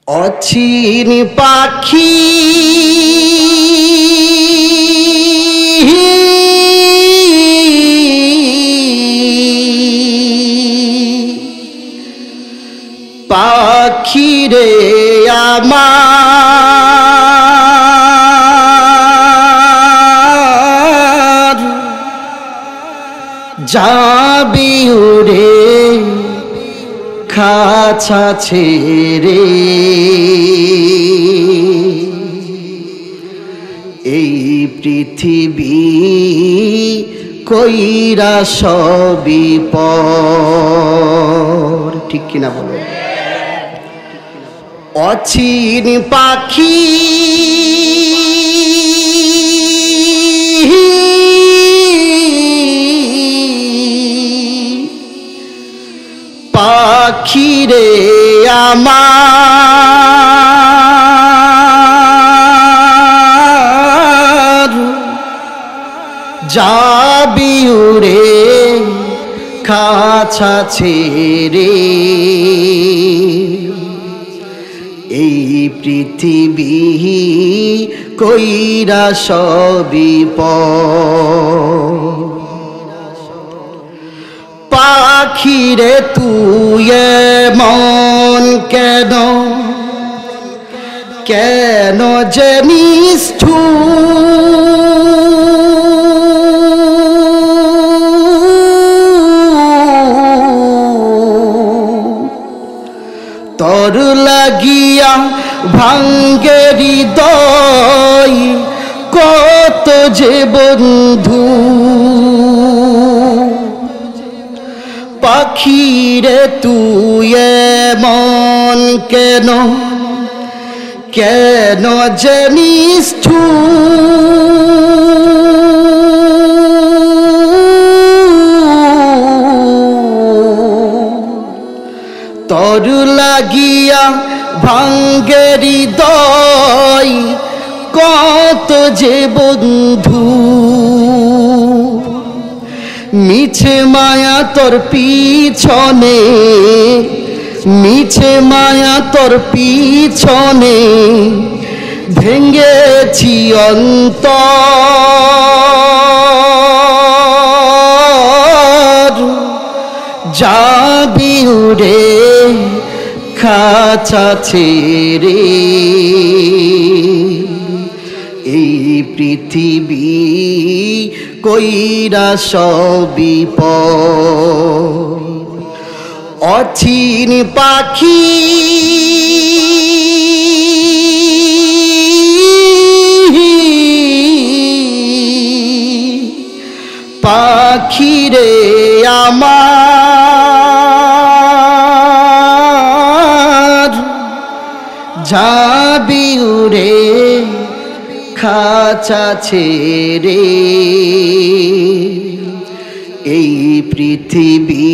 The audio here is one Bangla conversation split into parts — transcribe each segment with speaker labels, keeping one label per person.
Speaker 1: অচিন পাখি পাখি রে আমার যাবি উড়ে খাঁচা ছেড়ে, এই পৃথিবী কইরা সবই পর। ঠিক কিনা বলো? অচিন পাখি পাখি রে আমার যাবি উড়ে খাঁচা ছেড়ে, এই পৃথিবী কইরা সবই পর। পাখিরে তুই মন কেন কেন যে নিষ্ঠুর, তোর লাগিয়া ভাঙ্গে হৃদয় কত যে বন্ধু। পাখিরে তুই মন কেন কেন যে নিষ্ঠুর, তোর লাগিয়া ভাঙ্গে হৃদয় কত যে বন্ধু। মিছে মায়া তোর পিছনে, মিছে মায়া তোর পিছনে ভেঙ্গেছি অন্তর, যাবি উড়ে খাঁচা ছেড়ে, এই পৃথিবী কইরা সবই পর। অচিন পাখি পাখি রে আমার যাবি উড়ে খাঁচা ছেড়ে, এই পৃথিবী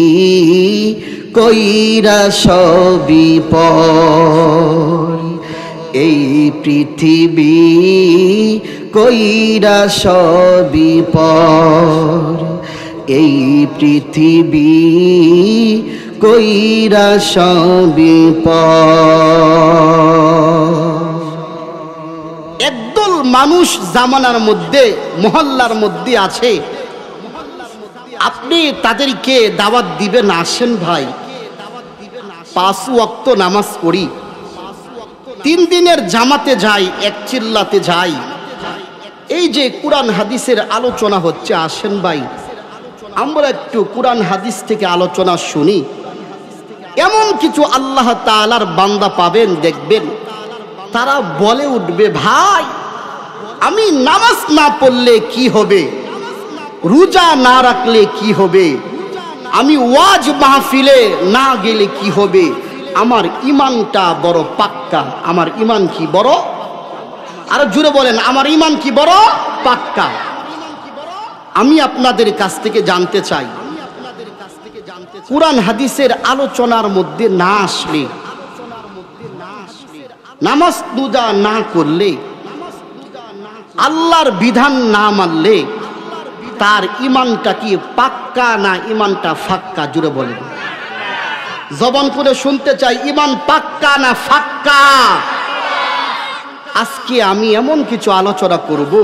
Speaker 1: কইরা সবই পর। এই পৃথিবী কইরা সবই পর। এই পৃথিবী কইরা সবই পর। একদল মানুষ জামানার মধ্যে মহল্লার মধ্যে আছে, আপনি তাদেরকে দাওয়াত দিবেন, আসেন ভাই 5 ওয়াক্ত নামাজ পড়ি, 3 দিনের জামাতে যাই, এক চিল্লাতে যাই, এই যে কুরআন হাদিসের আলোচনা হচ্ছে, আসেন ভাই আমরা একটু কুরআন হাদিস থেকে আলোচনা শুনি। এমন কিছু আল্লাহ তাআলার বান্দা পাবেন, দেখবেন তারা বলে উঠবে, ভাই আমি নামাজ না পড়লে কি হবে, রোজা না রাখলে কি হবে, আমি ওয়াজ মাহফিলে না গেলে কি হবে, আমার ঈমানটা বড় পাক্কা। আমার ঈমান কি বড়? আর জুড়ে বলেন, আমার ঈমান কি বড় পাক্কা। আমি আপনাদের কাছ থেকে জানতে চাই, কুরআন হাদিসের আলোচনার মধ্যে না আসলে, নামাজ রোজা না করলে, আল্লাহর বিধান না মানলে তার ঈমানটা কি পাক্কা না ঈমানটা ফাক্কা? জুড়ে বলেন। জবান করে শুনতে চাই, ইমান পাক্কা না ফাক্কা? আজকে আমি এমন কিছু আলোচনা করব,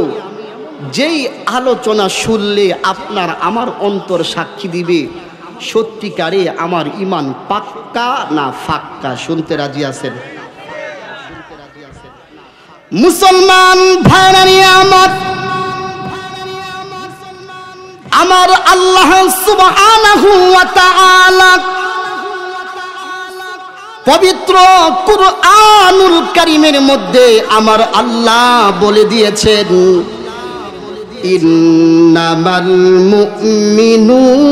Speaker 1: যেই আলোচনা শুনলে আপনার আমার অন্তর সাক্ষী দিবে সত্যিকারে আমার ইমান পাক্কা না ফাক্কা। শুনতে রাজি আছেন? মুসলমান ভাইরা আমার আল্লাহ সুবহানাহু ওয়া তাআলা পবিত্র কুরআনুল কারীমের মধ্যে আমার আল্লাহ বলে দিয়েছেন, ইন্নামাল মুমিনুনাল্লাযীনা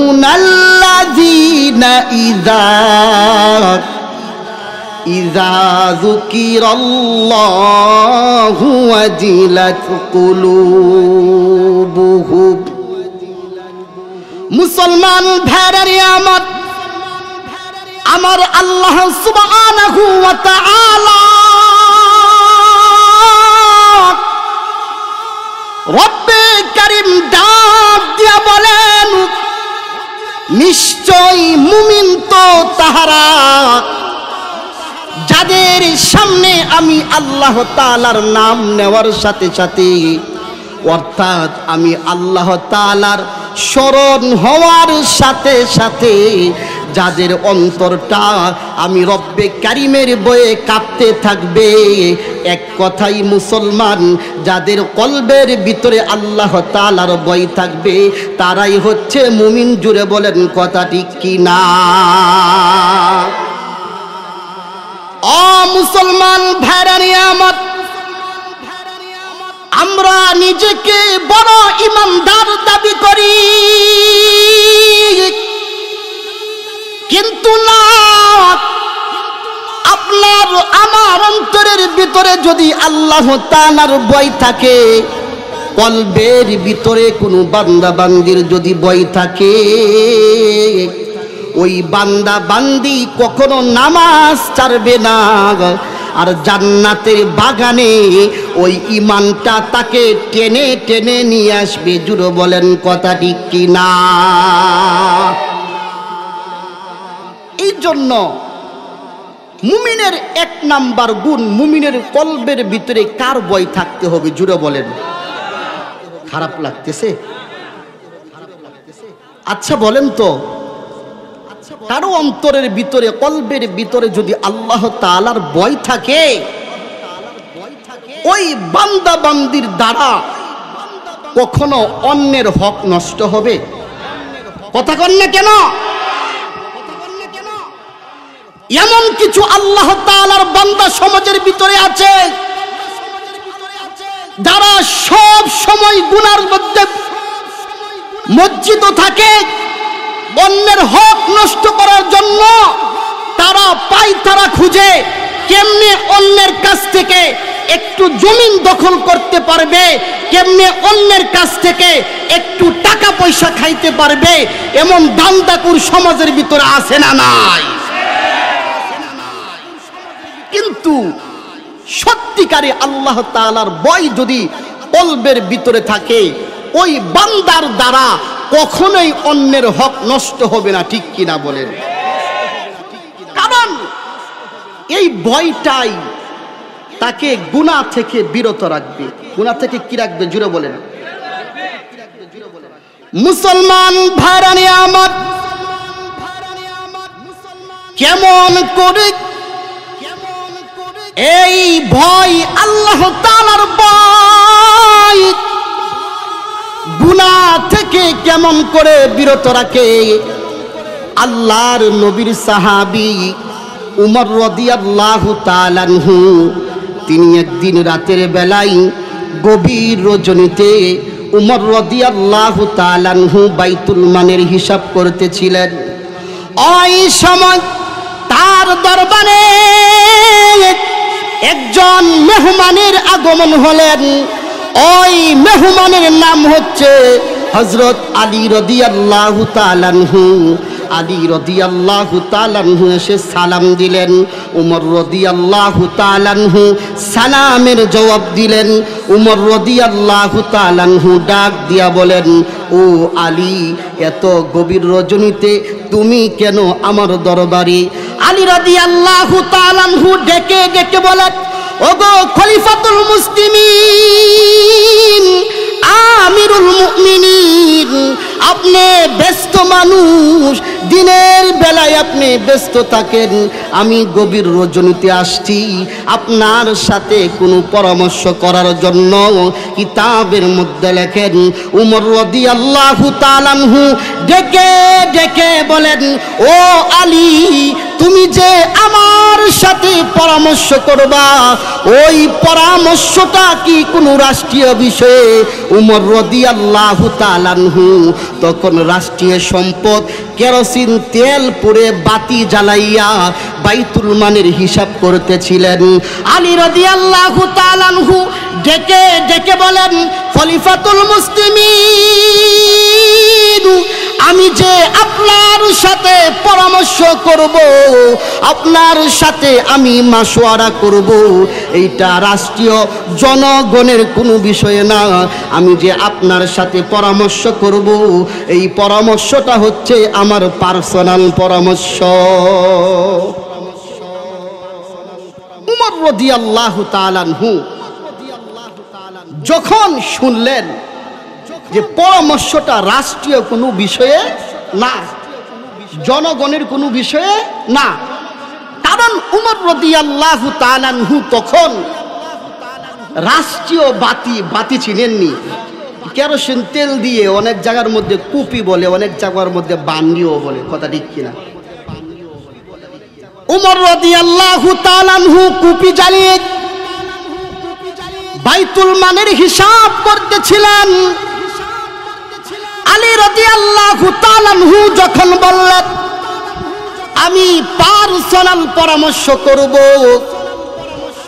Speaker 1: ইযা যুকিরাল্লাহু ওয়াজিলাত কুলুবুহুম। মুসলমান ভাইরা আমার আল্লাহ সুবহানাহু ওয়া তাআলা রব্বে কারীম ডাক দিয়া বলেন, নিশ্চয় মুমিন তো তাহারা যাদের সামনে আমি আল্লাহ তাআলার নাম নেওয়ার সাথে সাথে, অর্থাৎ আমি আল্লাহ তাআলার স্মরণ হওয়ার সাথে সাথে যাদের অন্তরটা আমি রব্বে কারীমের বয়ে কাঁপতে থাকবে, এক কথাই মুসলমান, যাদের কলবের ভিতরে আল্লাহ তাআলার ভয় থাকবে তারাই হচ্ছে মুমিন। জুড়ে বলেন কথা ঠিক কি না? ও মুসলমান ভাইরা আমার, আমরা নিজেকে বড় ইমানদার দাবি করি, কিন্তু না, আপনার আমার অন্তরের ভিতরে যদি আল্লাহ তাআলার ভয় থাকে, কলবের ভিতরে কোনো বান্দা বান্দির যদি ভয় থাকে, ওই বান্দা বান্দি কখনো নামাজ ছাড়বে না, আর জান্নাতের বাগানে ওই ইমানটা তাকে টেনে টেনে নিয়ে আসবে। জুড়ে বলেন কথা ঠিক কি না? এই জন্য মুমিনের এক নাম্বার গুণ, মুমিনের কলবের ভিতরে কার ভয় থাকতে হবে? জুড়ে বলেন। খারাপ লাগতেছে? আচ্ছা বলেন তো, কারো অন্তরের ভিতরে কলবের ভিতরে যদি আল্লাহ তাআলার ভয় থাকে, ওই বান্দা বান্দির দ্বারা কখনো অন্যের হক নষ্ট হবে? কথা কন না কেন? এমন কিছু আল্লাহ তাআলার বান্দা সমাজের ভিতরে আছে যারা সব সময় গুনার মধ্যে মজ্জিত থাকে, অন্যের হক নষ্ট করার জন্য তারা পায়তারা খুঁজে কেমনে অন্যের কাছ থেকে একটু জমিন দখল করতে পারবে, কেমনে অন্যের কাছ থেকে একটু টাকা পয়সা খাইতে পারবে, এমন দান্দাকুর সমাজের ভিতরে আছে না নাই? কিন্তু সত্যিকারে আল্লাহ তাআলার ভয় যদি কলবের ভিতরে থাকে, ওই বান্দার দ্বারা কখনোই অন্যের হক নষ্ট হবে না। ঠিক কিনা বলেন? কারণ এই ভয়টাই তাকে গুনাহ থেকে বিরত রাখবে। গুনাহ থেকে কি রাখবে? জুড়ে বলেন। মুসলমান ভাইরা আমার, কেমন করে এই ভয়, আল্লাহ তাআলার ভয় গুনাহ থেকে কেমন করে বিরত রাখে? আল্লাহর নবীর সাহাবী উমর রাদিয়াল্লাহু তাআলা আনহু, তিনি একদিন রাতের বেলায় গভীর রজনীতে উমর রাদিয়াল্লাহু তাআলা আনহু বাইতুল মালের হিসাব করতেছিলেন। ওই সময় তার দরবারে একজন মেহমানের আগমন হলেন। ওই মেহমানের নাম হচ্ছে হযরত আলী রাদিয়াল্লাহু তাআলা আনহু। আলী রাদিয়াল্লাহু তাআলা আনহু এসে সালাম দিলেন। উমর রাদিয়াল্লাহু তাআলা আনহু সালামের জবাব দিলেন। উমর রাদিয়াল্লাহু তাআলা আনহু ডাক দিয়া বলেন, ও আলী, এত গভীর রজনীতে তুমি কেন আমার দরবারে? আলী রাদিয়াল্লাহু তাআলা আনহু ডেকে ডেকে বলেন, ওগো খলিফাতুল মুসলিমিন, আমিরুল মুমিনিন, আপনি ব্যস্ত মানুষ, দিনের বেলায় আপনি ব্যস্ত থাকেন, আমি গভীর রজনীতে আসছি আপনার সাথে কোনো পরামর্শ করার জন্য। কিতাবের মধ্যে লেখেন, উমর রাদিয়াল্লাহু তাআলা আনহু ডেকে ডেকে বলেন, ও আলী, তুমি যে আমার সাথে পরামর্শ করবা, ওই পরামর্শটা কি কোনো রাষ্ট্রীয় বিষয়ে? উমর রাদিয়াল্লাহু তাআলা আনহু তখন রাষ্ট্রীয় সম্পদ কেরোসিন তেল পুড়ে বাতি জ্বালাইয়া বাইতুল মালের হিসাব করতেছিলেন। আলী রাদিয়াল্লাহু তাআলা আনহু ডেকে ডেকে বলেন, খলিফাতুল মুসলিমিন, আমি যে আপনার সাথে পরামর্শ করব, আপনার সাথে আমি মাশওয়ারা করব, এইটা রাষ্ট্রীয় জনগণের কোনো বিষয় না। আমি যে আপনার সাথে পরামর্শ করব, এই পরামর্শটা হচ্ছে আমার পার্সোনাল পরামর্শ। উমর রাদিয়াল্লাহু তাআলা আনহু যখন শুনলেন যে পরামর্শটা রাষ্ট্রীয় কোনো বিষয়ে না, জনগণের কোনো বিষয়ে না, কারণ উমর রাদিয়াল্লাহু তাআলা আনহু তখন রাষ্ট্রীয় বাতি চিনেননি। কেরোসিন তেল দিয়ে অনেক জায়গার মধ্যে কুপি বলে, অনেক জায়গার মধ্যে বান্ডিও বলে, কথা ঠিক কিনা? উমর রাদিয়াল্লাহু তাআলা আনহু কুপি জ্বালিয়ে বাইতুল মালের হিসাব করতেছিলেন। আলী রাদিয়াল্লাহু তাআলা আনহু যখন বললেন, আমি পার্সোনাল পরামর্শ করব,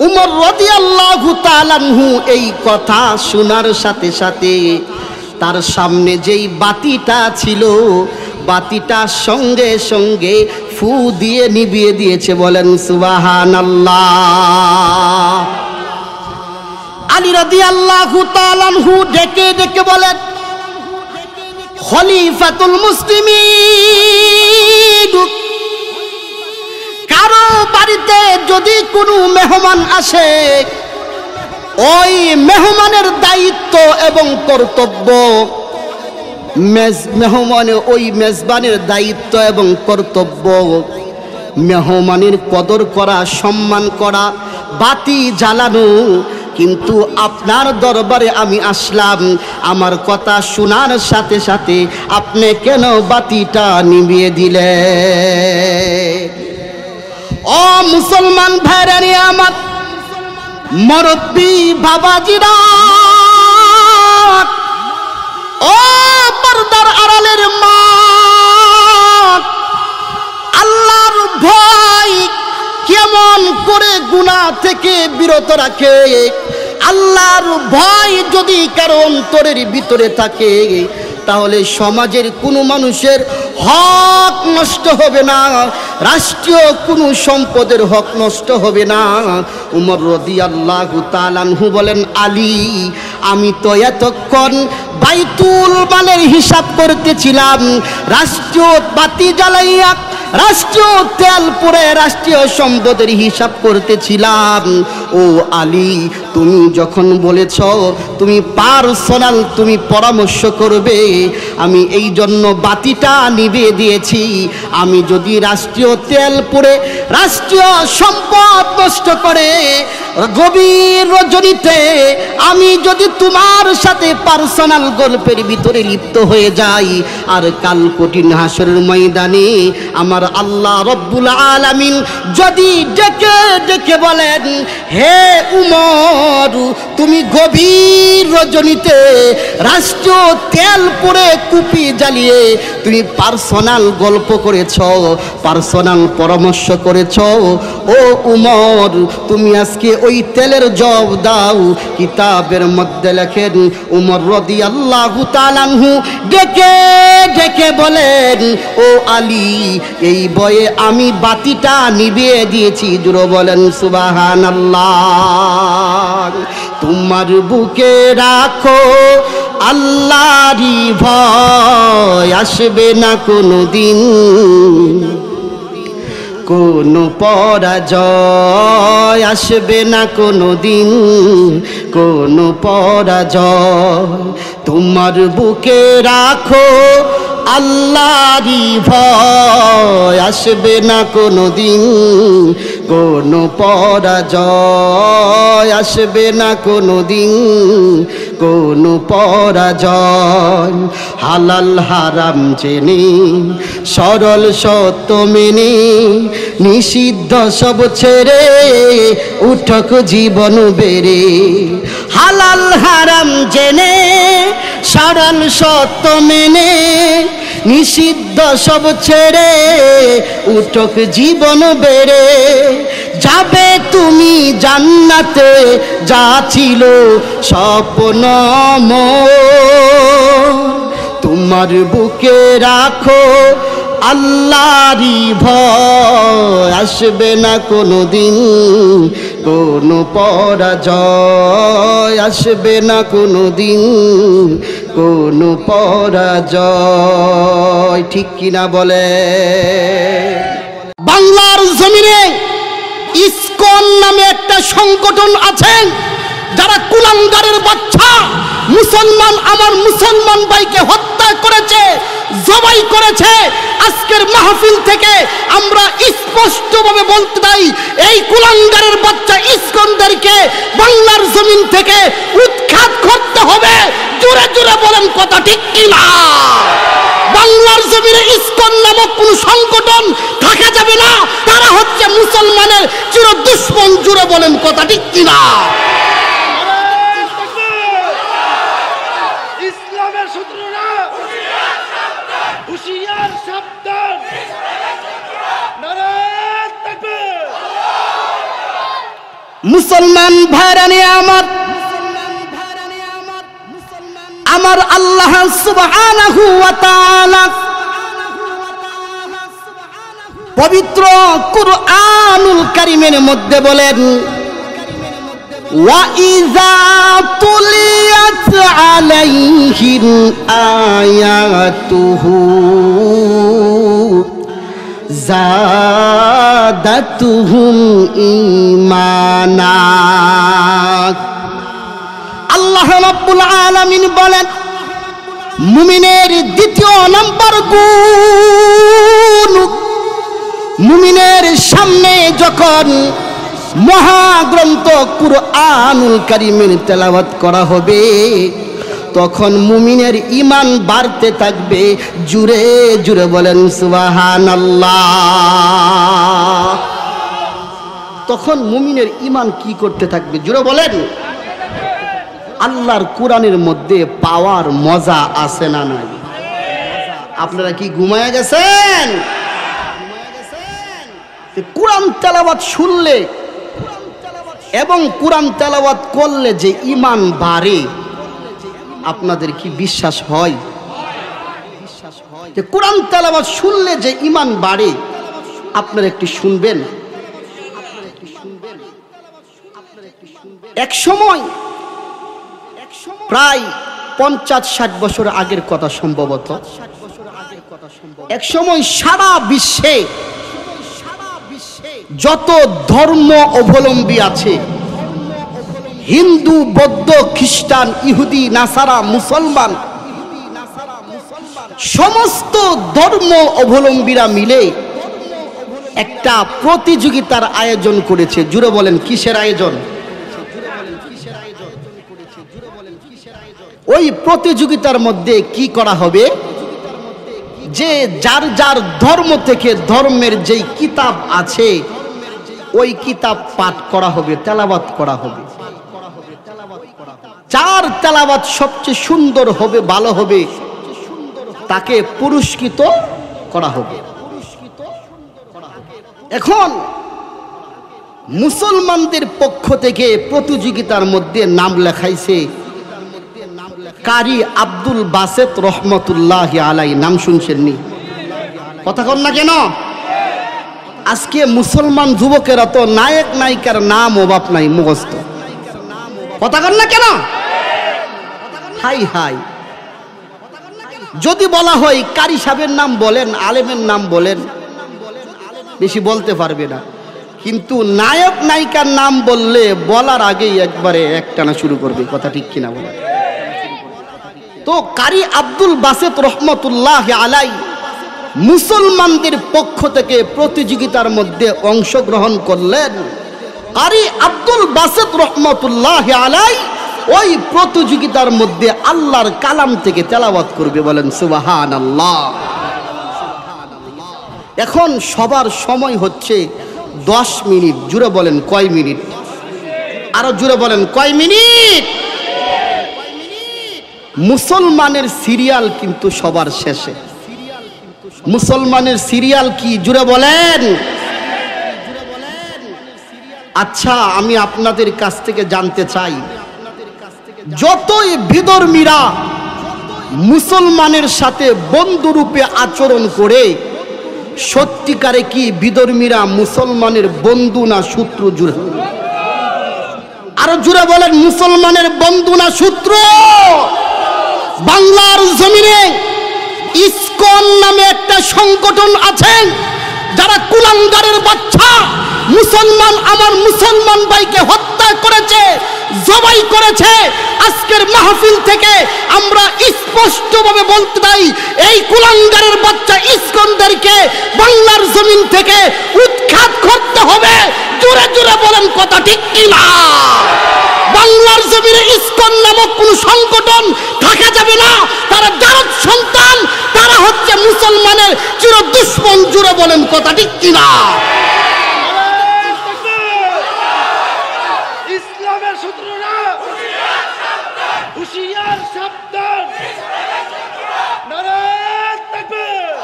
Speaker 1: উমর রাদিয়াল্লাহু তাআলা আনহু এই কথা শোনার সাথে সাথে তার সামনে যেই বাতিটা ছিল, বাতিটা সঙ্গে সঙ্গে ফু দিয়ে নিভিয়ে দিয়েছে। বলেন সুবহানাল্লাহ। আলী রাদিয়াল্লাহু তাআলা আনহু ডেকে ডেকে বলেন, খলিফাতুল মুসলিমিন, কারো বাড়িতে যদি কোনো মেহমান আসে, ওই মেহমানের দায়িত্ব এবং কর্তব্য, ওই মেজবানের দায়িত্ব এবং কর্তব্য মেহমানের কদর করা, সম্মান করা, বাতি জ্বালানো। কিন্তু আপনার দরবারে আমি আসলাম, আমার কথা শোনার সাথে সাথে আপনি কেন বাতিটা নিভিয়ে দিলে? ও মুসলমান ভাইরা নিয়ে আমার মুরব্বি বাবাজিরা, ও পর্দার আড়ালের মা, আল্লাহর ভয় কেমন করে গুনাহ থেকে বিরত রাখে? আল্লাহর ভয় যদি কারো অন্তরের ভিতরে থাকে, তাহলে সমাজের কোনো মানুষের হক নষ্ট হবে না, রাষ্ট্রীয় কোনো সম্পদের হক নষ্ট হবে না। উমর রাদিয়াল্লাহু তাআলা আনহু বলেন, আলী, আমি তো এতক্ষণ বাইতুল মালের হিসাব করতেছিলাম, রাষ্ট্রীয় বাতি জ্বালাইয়া, রাষ্ট্রীয় তেল পুড়ে রাষ্ট্রীয় সম্পদের হিসাব করতেছিলাম। ও আলী, তুমি যখন বলেছ তুমি পার্সোনাল তুমি পরামর্শ করবে, আমি এই জন্য বাতিটা নিভিয়ে দিয়েছি। আমি যদি রাষ্ট্রীয় তেল পুড়ে রাষ্ট্রীয় সম্পদ নষ্ট করে গভীর রজনীতে আমি যদি তোমার সাথে পার্সোনাল গল্পের ভিতরে লিপ্ত হয়ে যাই, আর কাল কঠিন হাসরের ময়দানে আমার আল্লাহ রব্বুল আলামিন যদি ডেকে ডেকে বলেন, হে উমর, তুমি গভীর রজনীতে রাষ্ট্রীয় তেল পুড়ে কুপি জ্বালিয়ে তুমি পার্সোনাল গল্প করেছ, পার্সোনাল পরামর্শ করেছ, ও উমর, তুমি আজকে ওই তেলের জবাব দাও। কিতাবের মধ্যে লেখেন, উমর রাদিয়াল্লাহু তাআলা আনহু ডেকে ডেকে বলেন, ও আলী, এই বয়ে আমি বাতিটা নিভিয়ে দিয়েছি। জোরে বলেন সুবহানাল্লাহ। তোমার বুকে রাখো আল্লাহরই ভয়, আসবে না কোনো দিন কোনো পরাজয় আসবে না কোনো দিন, কোনো পরাজয়। তোমার বুকে রাখো আল্লাহরই ভয়, আসবে না কোনো দিন কোনো পরাজয়, আসবে না কোনো দিন কোনো পরাজয়। হালাল হারাম জেনে সরল সত্য মেনে নিষিদ্ধ সব ছেড়ে উঠক জীবন বেড়ে। হালাল হারাম জেনে সরল সত্য মেনে নিষিদ্ধ সব ছেড়ে উঠক জীবন বেড়ে। যাবে তুমি জান্নাতে যা ছিল স্বপ্নময়, তোমার বুকে রাখো আল্লাহরই ভয়, আসবে না কোনো দিন কোনো পরাজয়, আসবে না কোনো দিন কোনো পরাজয়। ঠিক কিনা বলে? বাংলার জমিনে ইসকন নামে একটা সংগঠন আছেন, যারা কুলাঙ্গারের বাচ্চা মুসলমান, আমার মুসলমান ভাইকে হত্যা করেছে, জবাই করেছে। আজকের মাহফিল থেকে আমরা স্পষ্টভাবে বলতে চাই, এই কুলাঙ্গারের বাচ্চা ইসকনদেরকে বাংলার জমিন থেকে উৎখাত করতে হবে। জোরে জোরে বলেন কথা ঠিক কিনা? বাংলার জমিনে ইসকন নামক কোন সংগঠন থাকা যাবে না, তারা হচ্ছে মুসলমানের চির দুশ্মন। জোরে বলেন কথা ঠিক কিনা?
Speaker 2: ইসলামের শত্রুরা হুঁশিয়ার সাবধান। নারায়ে তাকবীর।
Speaker 1: মুসলমান ভাইরানি আমার আল্লাহ সুবহানাহু ওয়া তাআলা পবিত্র কুরআনুল কারীমের মধ্যে বলেন, ওয়া ইযা তুলিয়াত আলাইহিম আয়াতুহু যাদাতুহুম ঈমানা। আল্লাহ রাব্বুল আলামিন বলেন, মুমিনের দ্বিতীয় নাম্বার গুণ, মুমিনের সামনে যখন মহাগ্রন্থ কুরআনুল কারীমের তেলাওয়াত করা হবে, তখন মুমিনের ঈমান বাড়তে থাকবে। জুরে জুরে বলেন সুবহানাল্লাহ। তখন মুমিনের ঈমান কি করতে থাকবে? জুরে বলেন। আল্লাহর কোরআনের মধ্যে পাওয়ার মজা আছে না নাই? আপনারা কি ঘুমায়া গেছেন? কোরআন তেলাওয়াত শুনলে এবং কোরআন তেলাওয়াত করলে যে ঈমান বাড়ে, আপনাদের কি বিশ্বাস হয়? যে কোরআন তেলাওয়াত শুনলে যে ঈমান বাড়ে, আপনারা একটু শুনবেন। এক সময় প্রায় 50-60 বছর আগের কথা সম্ভবত, এক সময় সারা বিশ্বে যত ধর্ম অবলম্বী আছে, হিন্দু, বৌদ্ধ, খ্রিস্টান, ইহুদি, নাসারা, মুসলমান, সমস্ত ধর্ম অবলম্বীরা মিলে একটা প্রতিযোগিতার আয়োজন করেছে। জুড়ে বলেন কিসের আয়োজন? ওই প্রতিযোগিতার মধ্যে কি করা হবে, যে যার যার ধর্ম থেকে ধর্মের যেই কিতাব আছে ওই কিতাব পাঠ করা হবে, তেলাওয়াত করা হবে। যার তেলাওয়াত সবচেয়ে সুন্দর হবে, ভালো হবে, তাকে পুরস্কৃত করা হবে। এখন মুসলমানদের পক্ষ থেকে প্রতিযোগিতার মধ্যে নাম লেখাইছে কারি আব্দুল বাসেত রহমতুল্লাহ আলাই। নাম শুনছেননি? কথা কন না কেন? আজকে মুসলমান যুবকেরা তো নায়ক নায়িকার নাম অভাব নাই মুখস্থ। কথা কন না কেন? হাই হাই, যদি বলা হয় কারি সাহেবের নাম বলেন, আলেমের নাম বলেন, বেশি বলতে পারবে না, কিন্তু নায়ক নায়িকার নাম বললে বলার আগেই একবারে একটানা শুরু করবে। কথা ঠিক কিনা বলে? তো কারি আব্দুল বাসেত রহমতুল্লাহ আলাই মুসলমানদের পক্ষ থেকে প্রতিযোগিতার মধ্যে অংশগ্রহণ করলেন। কারি আব্দুল বাসেত রহমতুল্লাহ আলাই ওই প্রতিযোগিতার মধ্যে আল্লাহর কালাম থেকে তেলাওয়াত করবে। বলেন সুবহানাল্লাহ। এখন সবার সময় হচ্ছে 10 মিনিট। জুড়ে বলেন কয় মিনিট? আরো জুড়ে বলেন কয় মিনিট? মুসলমানের সিরিয়াল কিন্তু সবার শেষে। মুসলমানের সিরিয়াল কি? জুড়ে বলেন। আচ্ছা, আমি আপনাদের কাছ থেকে জানতে চাই, যতই বিধর্মীরা মুসলমানের সাথে বন্ধুরূপে আচরণ করে, সত্যিকারে কি বিধর্মীরা মুসলমানের বন্ধু না শত্রু? জুড়ে আরো জুড়ে বলেন, মুসলমানের বন্ধু না শত্রু? বাংলার জমিনে ইসকন নামে একটা সংগঠন আছেন, যারা কুলাঙ্গারের বাচ্চা মুসলমান, আমার মুসলমান ভাইকে হত্যা করেছে, জবাই করেছে। আজকের মাহফিল থেকে আমরা স্পষ্টভাবে বলতে চাই, এই কুলাঙ্গারের বাচ্চা ইসকনদেরকে বাংলার জমিন থেকে উৎখাত করতে হবে। জোরে জোরে বলেন, কথা ঠিক কিনা? বাংলার জমিনে ইসকন নামক কোন সংগঠন থাকা যাবে না। তারা জারদ সন্তান, তারা হচ্ছে মুসলমানের চির দুশ্মন। জুড়ে বলেন, কথা ঠিক কিনা?
Speaker 2: ইসলামের শত্রুরা হুঁশিয়ার সাবধান। নারায়ে তাকবীর।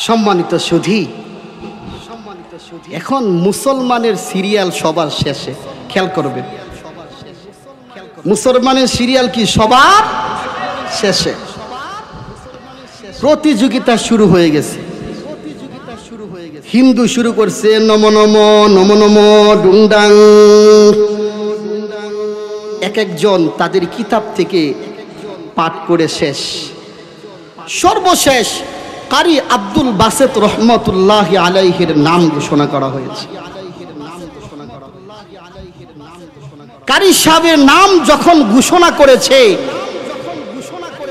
Speaker 1: সম্মানিত সুধী, এখন মুসলমানের সিরিয়াল সবার শেষে। খেয়াল করবেন, মুসলমানের সিরিয়াল কি? সবার শেষে। প্রতিযোগিতা শুরু হয়ে গেছে। হিন্দু শুরু করছে নম নম নম নম ডুংডাং। এক একজন তাদের কিতাব থেকে পাঠ করে শেষ। সর্বশেষ কারি আব্দুল বাসেত রহমতুল্লাহ আলাইহির নাম ঘোষণা করা হয়েছে। কারি সাহেবের নাম যখন ঘোষণা করেছে,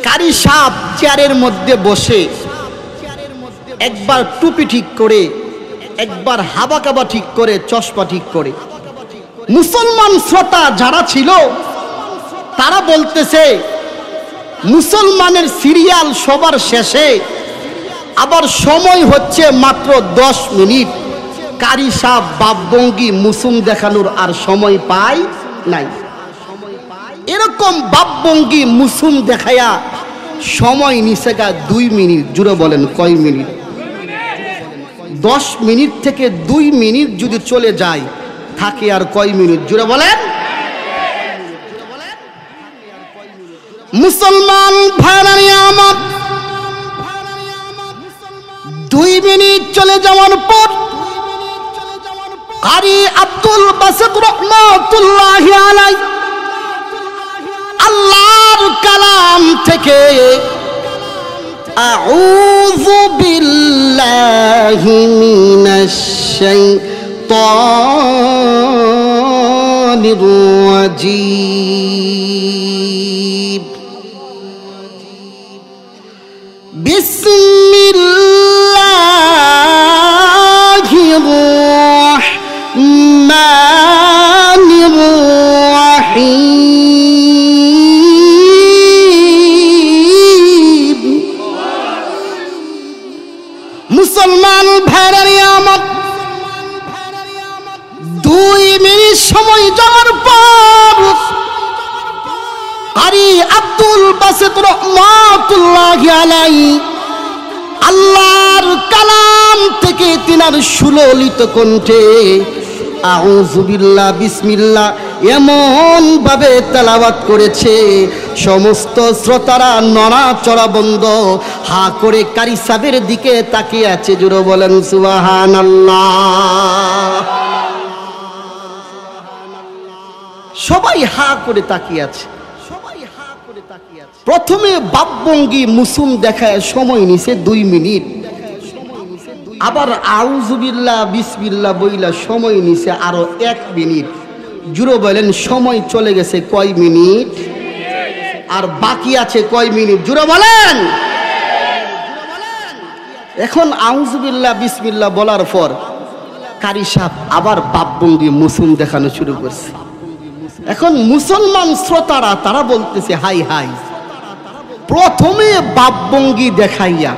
Speaker 1: কারি সাহেব চেয়ারের মধ্যে বসে একবার টুপি ঠিক করে, একবার হাবা কাবা ঠিক করে, চশমা ঠিক করে, মুসলমান শ্রোতা যারা ছিল তারা বলতেছে, মুসলমানের সিরিয়াল সবার শেষে, আবার সময় হচ্ছে মাত্র 10 মিনিট। কারি সাহেব বাপভঙ্গি মুসুম দেখানোর আর সময় পায় নাই। এরকম বাপভঙ্গি মুসুম দেখায়া সময় নিছেগা 2 মিনিট। জুড়ে বলেন কয় মিনিট? 10 মিনিট থেকে 2 মিনিট যদি চলে যায়, থাকে আর কয় মিনিট? জুড়ে বলেন। মুসলমান ভাইরা আমার, 2 মিনিট চলে যাওয়ার পর কারি আব্দুল বাসেত রহমাতুল্লাহ আলাই আল্লাহর কালাম থেকে আউযু বিল্লাহি মিনাশ শাইতানির রাজীম। বিসমিল্লাহির রাহমানির রাহিম। মুসলমান ভাইরা আমার, 2 মিনিট সময় যাওয়ার পর কারি আব্দুল বাসেত রহমাতুল্লাহি আলাইহি আল্লাহর কালাম থেকে তিনার সুললিত কণ্ঠে আউযু বিল্লাহ বিসমিল্লাহ এমন ভাবে তেলাওয়াত করেছে, সমস্ত শ্রোতারা নড়াচড়া বন্ধ হা করে কারি সাহেবের দিকে তাকিয়ে আছে। জোরে বলেন সুবহানাল্লাহ। সবাই হা করে তাকিয়ে আছে। প্রথমে বাপভঙ্গি মুসুম দেখায় সময় নিছে 2 মিনিট। আবার আউযুবিল্লাহ বিসমিল্লাহ বইলা সময় নিছে আরো 1 মিনিট। জুড়ে বলেন সময় চলে গেছে কয় মিনিট আর বাকি আছে কয় মিনিট? জুড়ে বলেন। এখন আউযুবিল্লাহ বিসমিল্লাহ বলার পর কারি সাহেব আবার বাপবন্দি মুসুম দেখানো শুরু করছে। এখন মুসলমান শ্রোতারা তারা বলতেছে হাই হাই, প্রথমে বাপভঙ্গি দেখাইয়া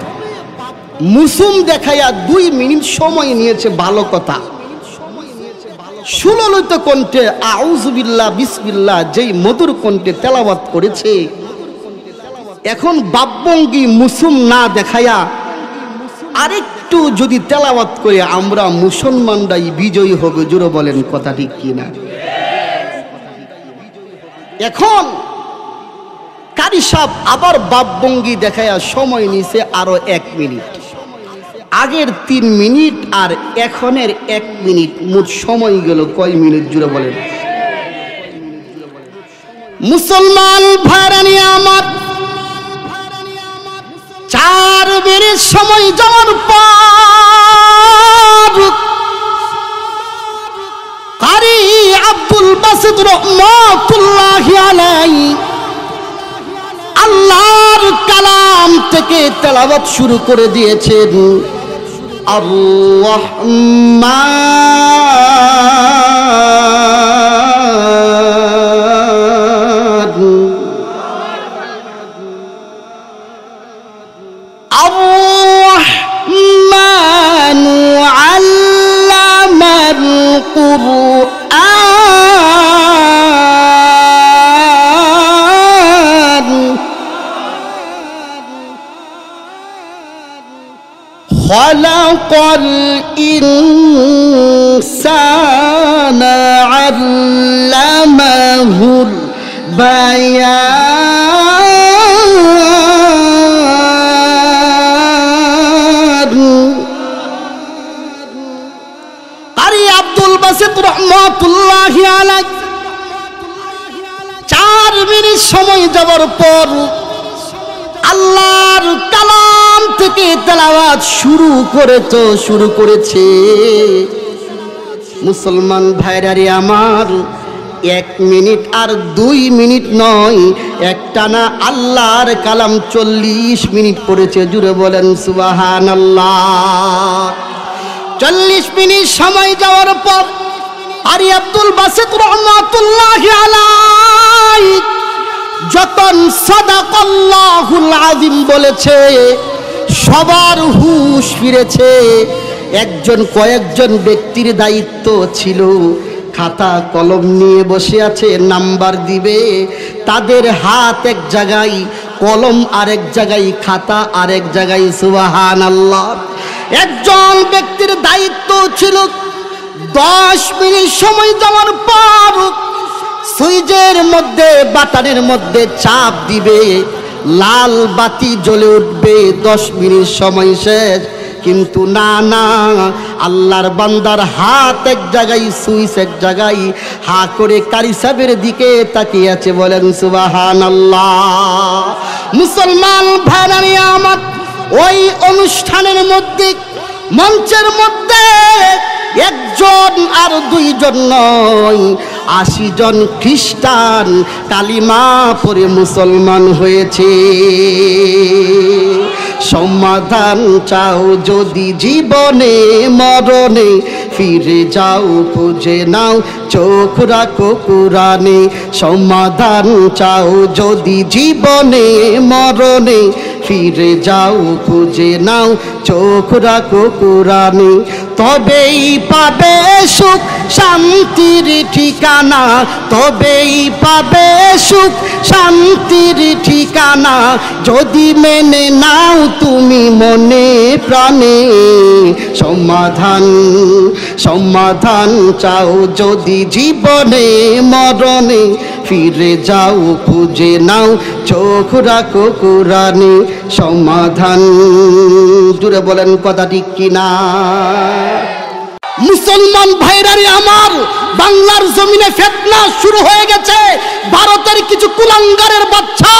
Speaker 1: মুসুম দেখাইয়া 2 মিনিট সময় নিয়েছে, ভালো কথা। সুললিত কণ্ঠে আউযুবিল্লাহ বিসমিল্লাহ যেই মধুর কণ্ঠে তেলাওয়াত করেছে, এখন বাপভঙ্গি মুসুম না দেখাইয়া আরেকটু যদি তেলাওয়াত করে আমরা মুসলমানরাই বিজয়ী হবে। জোরে বলেন কথা ঠিক কিনা? এখন কারি সাহেব আবার বাপভঙ্গি দেখায়া সময় নিছে আরো 1 মিনিট। আগের 3 মিনিট আর এখনের 1 মিনিট, মোট সময় গেল কয় মিনিট? জুড়ে বলেন। মুসলমান ভাইরানি আমার, 4 মিনিট সময় যাওয়ার পর কারি আব্দুল বাসিত রহমাতুল্লাহি আলাইহি আল্লাহর কালাম থেকে তেলাওয়াত শুরু করে দিয়েছেন। الرحمن علم القرآن خلق الإنسان علمه البيان। কারি আব্দুল বাসিত রহমাতুল্লাহি আলাইহি 4 মিনিট সময় যাওয়ার পর আল্লাহর কালাম থেকে তেলাওয়াত শুরু করেছে। মুসলমান ভাইরারে আমার, 1 মিনিট আর 2 মিনিট নয়, একটানা আল্লাহর কালাম 40 মিনিট পড়েছে। জুড়ে বলেন সুবহানাল্লাহ। 40 মিনিট সময় যাওয়ার পর কারি আব্দুল বাসিত রহমাতুল্লাহি আলাইহি যতন সাদাকাল্লাহুল আযীম বলেছে, সবার হুঁশ ফিরেছে। কয়েকজন ব্যক্তির দায়িত্ব ছিল, খাতা কলম নিয়ে বসে আছে, নাম্বার দিবে। তাদের হাত এক জায়গায়, কলম আরেক জায়গায়, খাতা আরেক জায়গায়। সুবহানাল্লাহ। একজন ব্যক্তির দায়িত্ব ছিল 10 মিনিট সময় যাওয়ার পর সুইচের মধ্যে, বাটনের মধ্যে চাপ দিবে, লাল বাতি জ্বলে উঠবে, 10 মিনিট সময় শেষ। কিন্তু না, আল্লাহর বান্দার হাত এক জায়গায়, সুইচ এক জায়গায়, হা করে কারি সাহেবের দিকে তাকিয়ে আছে। বলেন সুবহানাল্লাহ। মুসলমান ভাইরানি আমার, ওই অনুষ্ঠানের মধ্যে, মঞ্চের মধ্যে 1 জন আর 2 জন নয়, 80 জন খ্রিস্টান কালিমা পড়ে মুসলমান হয়েছে। সমাধান চাও যদি জীবনে মরণে, ফিরে যাও খুঁজে নাও চোখ রাখো কুরআনে। সমাধান চাও যদি জীবনে মরণে, ফিরে যাও খুঁজে নাও চোখ রাখো কুরআনে। তবেই পাবে সুখ শান্তির ঠিকানা, তবেই পাবে সুখ শান্তির ঠিকানা, যদি মেনে নাও তুমি মনে প্রাণে। সমাধান চাও যদি জীবনে মরণে, ফিরে যাও খুঁজে নাও চোখ রাখো কুরআনে। সমাধান, জুড়ে বলেন কথা ঠিক কিনা? মুসলমান ভাইরারে আমার, বাংলার জমিনে ফিতনা শুরু হয়ে গেছে। ভারতের কিছু কুলাঙ্গারের বাচ্চা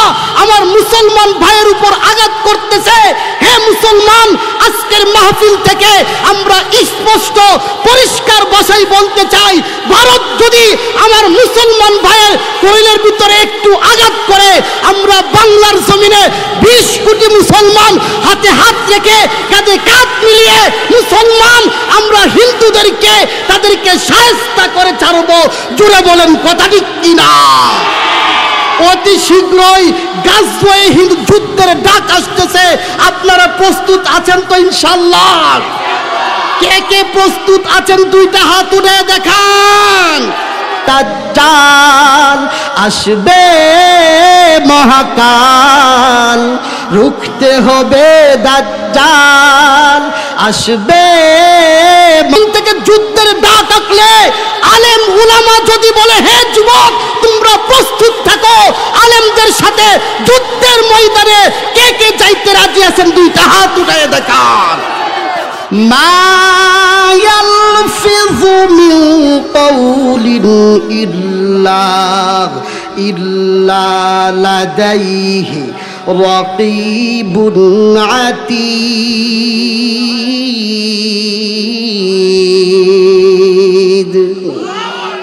Speaker 1: আমার মুসলমান ভাইয়ের উপর আঘাত করতেছে। হে মুসলমান, আজকের মাহফিল থেকে আমরা স্পষ্ট পরিষ্কার ভাষায় বলতে চাই, ভারত যদি আমার মুসলমান ভাইয়ের শরীরের ভিতরে একটু আঘাত করে, আমরা বাংলার জমিনে 20 কোটি মুসলমান হাতে হাত রেখে কাঁধে কাঁধ মিলিয়ে মুসলমান আমরা হিন্দুদেরকে তাদেরকে শায়েস্তা করে ছাড়বো। জুড়ে বলেন কথা ঠিক কিনা? অতি শীঘ্রই গাজওয়ে হিন্দ যুদ্ধের ডাক আসতেছে। আপনারা প্রস্তুত আছেন তো ইনশাআল্লাহ? কে কে প্রস্তুত আছেন দুইটা হাত উঠে দেখান। দাজ্জাল আসবে মহাকাল, রুখতে হবে দাজ্জাল আসবে। মন থেকে যুদ্ধের ডাক আসলে আলেম উলামা যদি বলে হে যুবক তোমরা প্রস্তুত থাকো, আলেমদের সাথে যুদ্ধের ময়দানে কে কে যাইতে রাজি আছেন দুইটা হাত উঠায় দেখান। মা ইয়ালফিযু মিন কাউলিন ইল্লা লাদাইহি রাকীবুন আতীদ।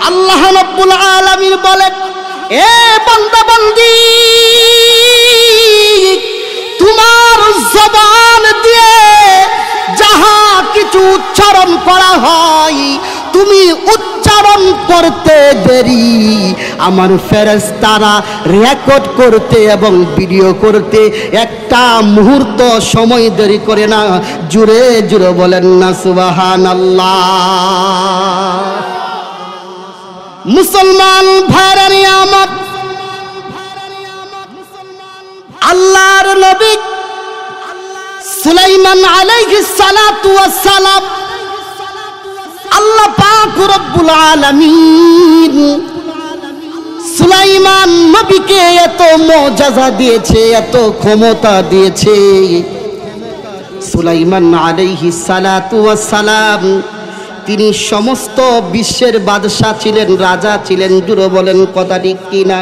Speaker 1: আল্লাহ রাব্বুল আলামিন বলেন, এ বান্দা বান্দি, তোমার জবান দিয়ে যাহা কিছু উচ্চারণ করা হয় তুমি উচ্চারণ করতে দেরি, আমার ফেরেশতারা রেকর্ড করতে এবং ভিডিও করতে একটা মুহূর্ত সময় দেরি করে না। জুড়ে জুড়ে বলেন না সুবহানাল্লাহ। মুসলমান ভাইরা নিয়ামত, আল্লাহর নবী সুলাইমান আলাইহিস সালাতু ওয়াস সালাম, আল্লাহ পাক রব্বুল আলামিন সুলাইমান নবীকে এত মুআজিজা দিয়েছে, এত ক্ষমতা দিয়েছে। সুলাইমান আলাইহিস সালাতু ওয়াস সালাম তিনি সমস্ত বিশ্বের বাদশা ছিলেন, রাজা ছিলেন। জুড়ে বলেন কথা ঠিক কিনা?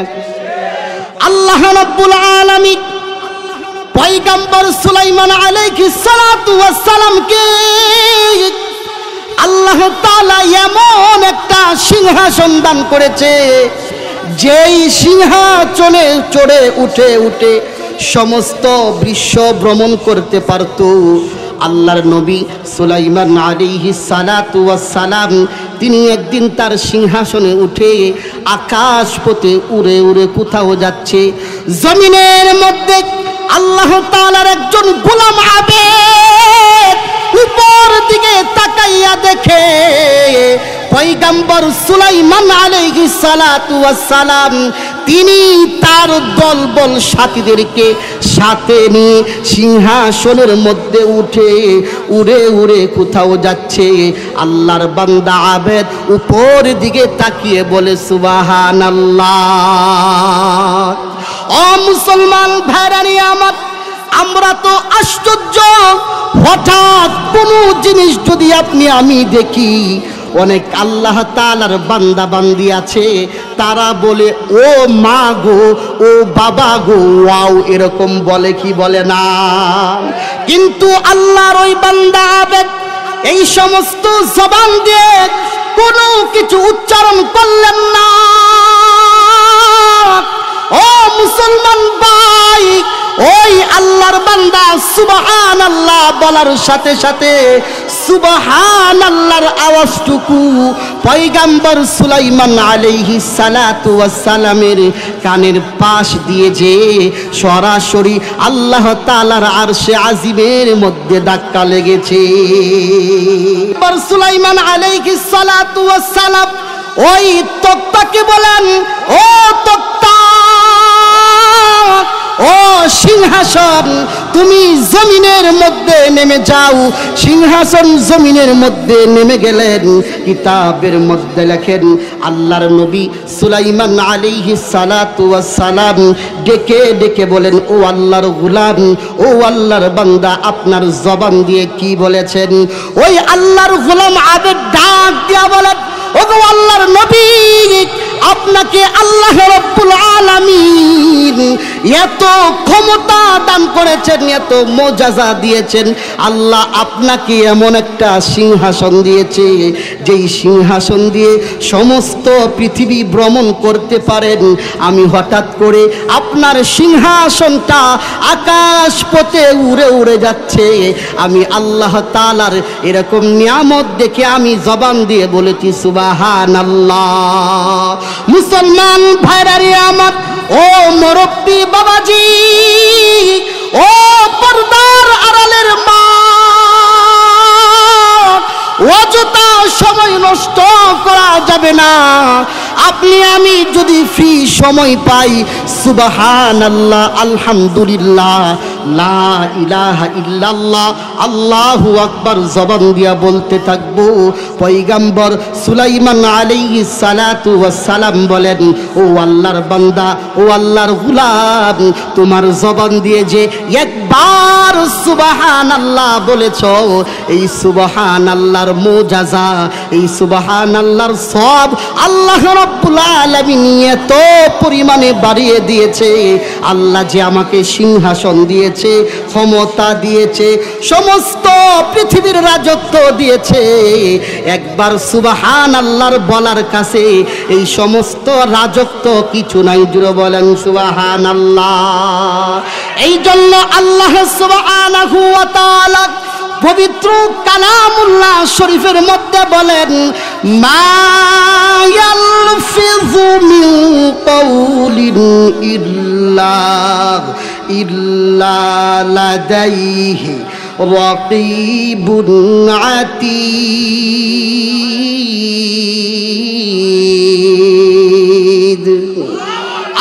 Speaker 1: আল্লাহ রাব্বুল আলামিন পয়গম্বর সুলাইমান আলাইহিস সালাতু ওয়াস সালামকে আল্লাহ তাআলা এমন একটা সিংহাসন দান করেছে, যেই সিংহাসনে চড়ে উঠে উঠে সমস্ত বিশ্ব ভ্রমণ করতে পারত। আল্লাহর নবী সুলাইমান আলাইহিস সালাতু ওয়াস সালাম তিনি একদিন তার সিংহাসনে উঠে আকাশ পথে উড়ে উড়ে কোথাও যাচ্ছে। জমিনের মধ্যে আল্লাহ তাআলার একজন গোলাম আবেদ উপর দিকে তাকাইয়া দেখে পয়গম্বর সুলাইমান আলাইহিস সালাতু ওয়াস সালাম তিনি তার দলবল সাথীদেরকে সাথে নিয়ে সিংহাসনের মধ্যে উঠে উড়ে উড়ে কোথাও যাচ্ছে। আল্লাহর বান্দা আবেদ উপর দিকে তাকিয়ে বলে সুবহানাল্লাহ। ও মুসলমান ভাইরা নিয়ামত, আমরা তো আশ্চর্য, হঠাৎ কোনো জিনিস যদি আপনি আমি দেখি, অনেক আল্লাহ তাআলার বান্দা বান্দি আছে তারা বলে ও মা গো, ও বাবা গো, ওয়াও, এরকম বলে কি বলে না? কিন্তু আল্লাহর ওই বান্দা আবেদ এই সমস্ত জবান দিয়ে কোনো কিছু উচ্চারণ করলেন না। ও মুসলমান ভাই, ওই আল্লাহর বান্দা সুবহানাল্লাহ বলার সাথে সাথে সুবহানাল্লাহর আওয়াজটুকু পয়গম্বর সুলাইমান আলাইহিস সালাতু ওয়াস সালামের কানের পাশ দিয়ে যে সরাসরি আল্লাহ তাআলার আরশে আজিমের মধ্যে ধাক্কা লেগেছে। সুলাইমান আলাইহিস সালাতু ওয়াস সালাম ওই তক্তাকে বলেন, ও তক্তা, ও সিংহাসন তুমি জমিনের মধ্যে নেমে যাও। সিংহাসন জমিনের মধ্যে নেমে গেলেন। কিতাবের মধ্যে লেখেন আল্লাহর নবী সুলাইমান আলাইহিস সালাতু ওয়াস সালাম ডেকে ডেকে বলেন, ও আল্লাহর গোলাম, ও আল্লাহর বান্দা, আপনার জবান দিয়ে কি বলেছেন? ওই আল্লাহর গোলাম আবেদ ডাক দিয়া বলেন, ও ওগো আল্লাহর নবী, আপনাকে আল্লাহ রাব্বুল আলামিন এত ক্ষমতা দান করেছেন, এত মুআজিজা দিয়েছেন। আল্লাহ আপনাকে এমন একটা সিংহাসন দিয়েছে, যেই সিংহাসন দিয়ে সমস্ত পৃথিবী ভ্রমণ করতে পারেন। আমি হঠাৎ করে আপনার সিংহাসনটা আকাশ পথে উড়ে উড়ে যাচ্ছে, আমি আল্লাহ তাআলার এরকম নিয়ামত দেখে আমি জবান দিয়ে বলেছি সুবহানাল্লাহ। মুসলমান ভাইরারে আমার, ও মুরব্বি বাবাজি, ও পর্দার আড়ালের মা, অযথা সময় নষ্ট করা যাবে না। আপনি আমি যদি ফ্রি সময় পাই, সুবহানাল্লাহ, আলহামদুলিল্লাহ, লা ইলাহা ইল্লাল্লাহ, আল্লাহু আকবার জবান দিয়া বলতে থাকবো। পয়গম্বর সুলাইমান আলাইহিস সালাতু ওয়াস সালাম বলেন, ও আল্লাহর বান্দা, ও আল্লাহর গোলাম, তোমার জবান দিয়ে যে একবার সুবহানাল্লাহ বলেছ, এই সুবহানাল্লাহর মুআজিজা, এই সুবহানাল্লাহর সওয়াব আল্লাহ রাব্বুল আলামিন এত পরিমাণে বাড়িয়ে দিয়েছে। আল্লাহ যে আমাকে সিংহাসন দিয়েছে, ক্ষমতা দিয়েছে, সমস্ত পৃথিবীর রাজত্ব দিয়েছে, একবার সুবহানাল্লাহর বলার কাছে এই সমস্ত রাজত্ব কিছু নাই। জুড়ে বলেন সুবহানাল্লাহ। এই জন্য আল্লাহ সুবহানাহু ওয়া তাআলা পবিত্র কালামুল্লাহ শরীফের মধ্যে বলেন, মা ইয়ালফিযু মিন কাউলিন ইল্লা লাদাইহি রাকীবুন আতীদ।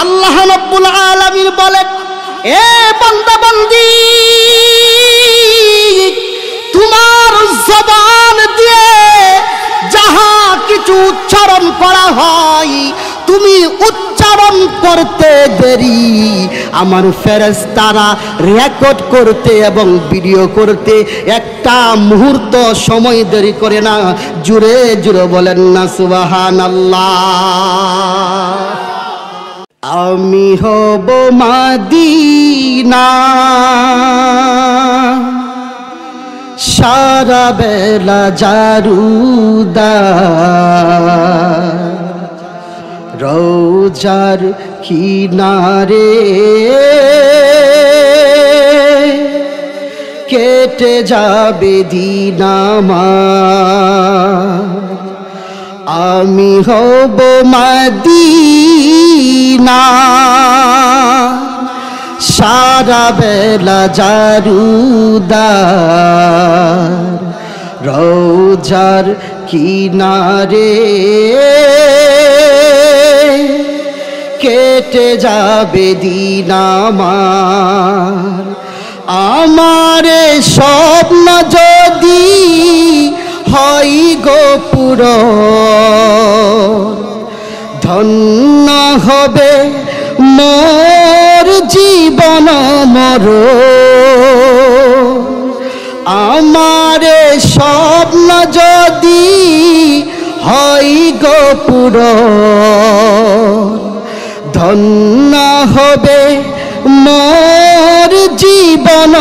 Speaker 1: আল্লাহ রাব্বুল আলামিন বলেন, এ বান্দা বান্দি, তোমার জবান দিয়ে যাহা কিছু উচ্চারণ করা হয়, তুমি উচ্চারণ করতে দেরি, আমার ফেরেশতারা রেকর্ড করতে এবং ভিডিও করতে একটা মুহূর্ত সময় দেরি করে না। জুড়ে জুড়ে বলেন না সুবহানাল্লাহ। আমি হব মদিনা, সারা বেলা জারুদার, রোজার কিনারে কেটে যাবে দিন আমার। আমি হব মদিনা, সারা বেলা জারুদার, রোজার কিনারে কেটে যাবে দিন আমার। আমারে স্বপ্ন যদি হয় গো পূরণ, ধন্য হবে মোর জীবন মরণ। আমারে স্বপ্ন যদি হয় গো পূরণ, ধন্য হবে মোর জীবন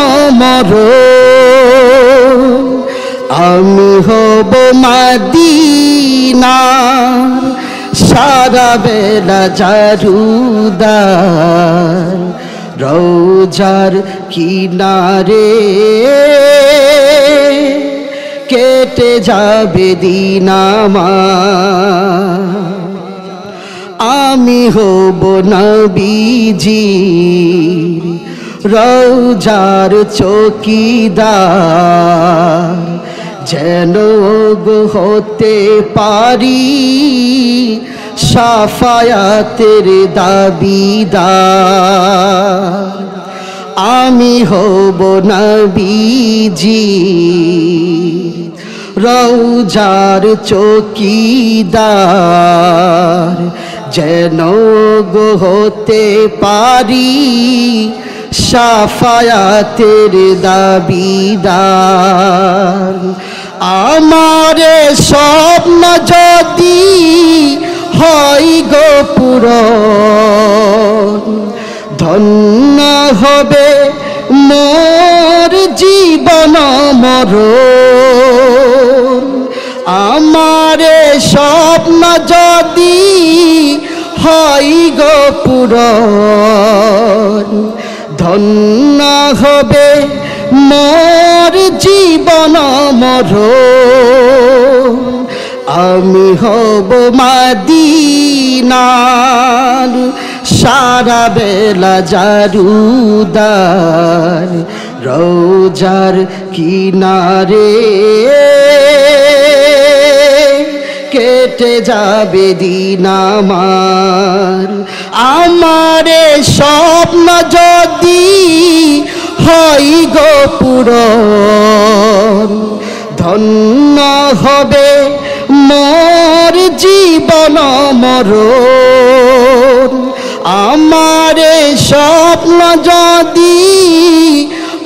Speaker 1: মরণ। আমি হব মদিনার, সারা বেলা জারুদার, রোজার কিনারে কেটে যাবে দিন আমার। আমি হব নবীজির রওজার চৌকিদার, যেন গো হতে পারি শাফায়াতের দাবিদার। আমি হব নবীজির রওজার চৌকিদার, যেন গো হতে পারি শাফায়াতের দাবিদার। আমারে স্বপ্ন যদি হয় গো পূরণ, ধন্য হবে মোর জীবন মরণ। আমারে স্বপ্ন যদি হয় গো পূরণ, ধন্য হবে মোর জীবন মরণ। আমি হব মদিনার সারা বেলা জারুদার, রোজার কিনারে কেটে যাবে দিন আমার। আমারে স্বপ্ন যদি হয় গো পূরণ, ধন্য হবে মোর জীবন মরণ। আমারে স্বপ্ন যদি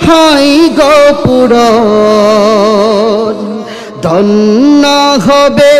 Speaker 1: হয় গো পূরণ, ধন্য হবে